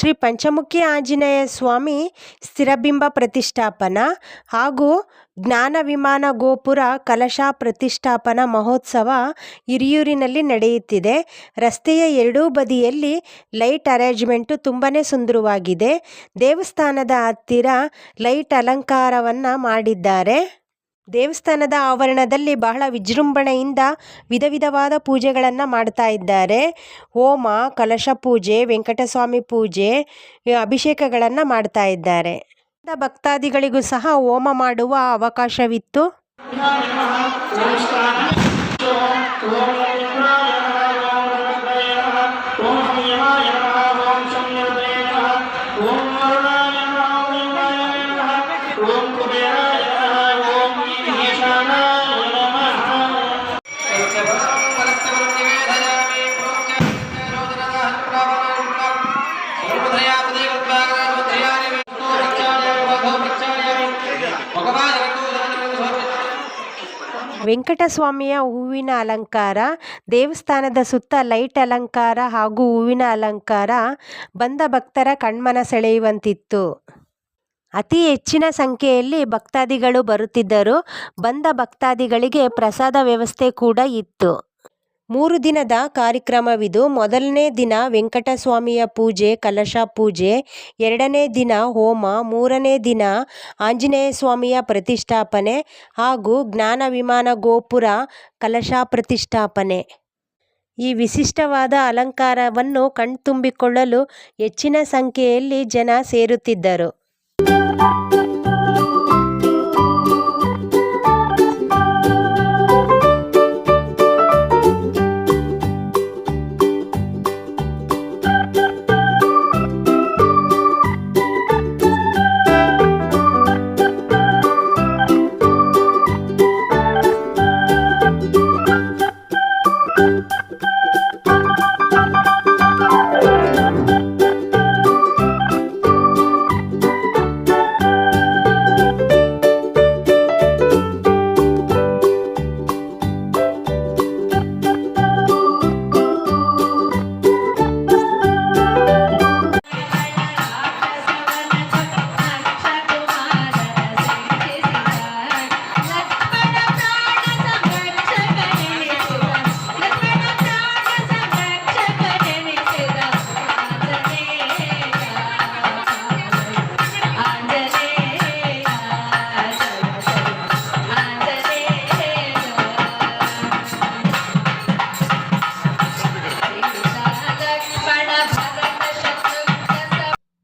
ಶ್ರೀ ಪಂಚಮುಖಿ ಆಂಜನೇಯ ಸ್ವಾಮಿ ಸ್ಥಿರಬಿಂಬ ಪ್ರತಿಷ್ಠಾಪನಾ ಹಾಗೂ ಜ್ಞಾನ ವಿಮಾನ ಗೋಪುರ ಕಲಶ ಪ್ರತಿಷ್ಠಾಪನಾ ಮಹೋತ್ಸವ ಹಿರಿಯೂರಿನಲ್ಲಿ ನಡೆಯುತ್ತಿದೆ. ರಸ್ತೆಯ ಎರಡೂ ಬದಿಯಲ್ಲಿ ಲೈಟ್ ಅರೇಂಜ್ಮೆಂಟು ತುಂಬಾ ಸುಂದರವಾಗಿದೆ. ದೇವಸ್ಥಾನದ ಹತ್ತಿರ ಲೈಟ್ ಅಲಂಕಾರವನ್ನು ಮಾಡಿದ್ದಾರೆ. ದೇವಸ್ಥಾನದ ಆವರಣದಲ್ಲಿ ಬಹಳ ವಿಜೃಂಭಣೆಯಿಂದ ವಿಧ ವಿಧವಾದ ಪೂಜೆಗಳನ್ನು ಮಾಡ್ತಾ ಇದ್ದಾರೆ. ಹೋಮ, ಕಲಶ ಪೂಜೆ, ವೆಂಕಟಸ್ವಾಮಿ ಪೂಜೆ, ಅಭಿಷೇಕಗಳನ್ನು ಮಾಡ್ತಾ ಇದ್ದಾರೆ. ಭಕ್ತಾದಿಗಳಿಗೂ ಸಹ ಹೋಮ ಮಾಡುವ ಅವಕಾಶವಿತ್ತು. ವೆಂಕಟಸ್ವಾಮಿಯ ಹೂವಿನ ಅಲಂಕಾರ, ದೇವಸ್ಥಾನದ ಸುತ್ತ ಲೈಟ್ ಅಲಂಕಾರ ಹಾಗೂ ಹೂವಿನ ಅಲಂಕಾರ ಬಂದ ಭಕ್ತರ ಕಣ್ಮನ ಸೆಳೆಯುವಂತಿತ್ತು. ಅತಿ ಹೆಚ್ಚಿನ ಸಂಖ್ಯೆಯಲ್ಲಿ ಭಕ್ತಾದಿಗಳು ಬರುತ್ತಿದ್ದರು. ಬಂದ ಭಕ್ತಾದಿಗಳಿಗೆ ಪ್ರಸಾದ ವ್ಯವಸ್ಥೆ ಕೂಡ ಇತ್ತು. 3 ದಿನದ ಕಾರ್ಯಕ್ರಮವಿದು. ಮೊದಲನೇ ದಿನ ವೆಂಕಟಸ್ವಾಮಿಯ ಪೂಜೆ, ಕಲಶ ಪೂಜೆ, 2ನೇ ದಿನ ಹೋಮ, 3ನೇ ದಿನ ಆಂಜನೇಯ ಸ್ವಾಮಿಯ ಪ್ರತಿಷ್ಠಾಪನೆ ಹಾಗೂ ಜ್ಞಾನ ವಿಮಾನ ಗೋಪುರ ಕಲಶ ಪ್ರತಿಷ್ಠಾಪನೆ. ಈ ವಿಶಿಷ್ಟವಾದ ಅಲಂಕಾರವನ್ನು ಕಣ್ತುಂಬಿಕೊಳ್ಳಲು ಹೆಚ್ಚಿನ ಸಂಖ್ಯೆಯಲ್ಲಿ ಜನ ಸೇರುತ್ತಿದ್ದರು.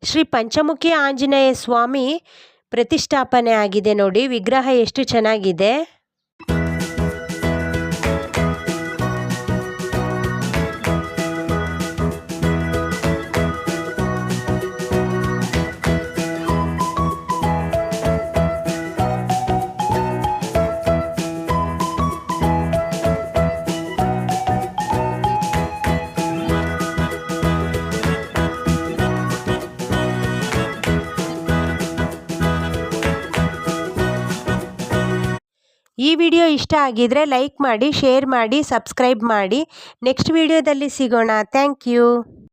ಶ್ರೀ ಪಂಚಮುಖಿ ಆಂಜನೇಯ ಸ್ವಾಮಿ ಪ್ರತಿಷ್ಠಾಪನೆ ಆಗಿದೆ ನೋಡಿ. ವಿಗ್ರಹ ಎಷ್ಟು ಚೆನ್ನಾಗಿದೆ. ಈ ವಿಡಿಯೋ ಇಷ್ಟ ಆಗಿದ್ರೆ ಲೈಕ್ ಮಾಡಿ, ಶೇರ್ ಮಾಡಿ, ಸಬ್ಸ್ಕ್ರೈಬ್ ಮಾಡಿ. ನೆಕ್ಸ್ಟ್ ವಿಡಿಯೋದಲ್ಲಿ ಸಿಗೋಣ. Thank you.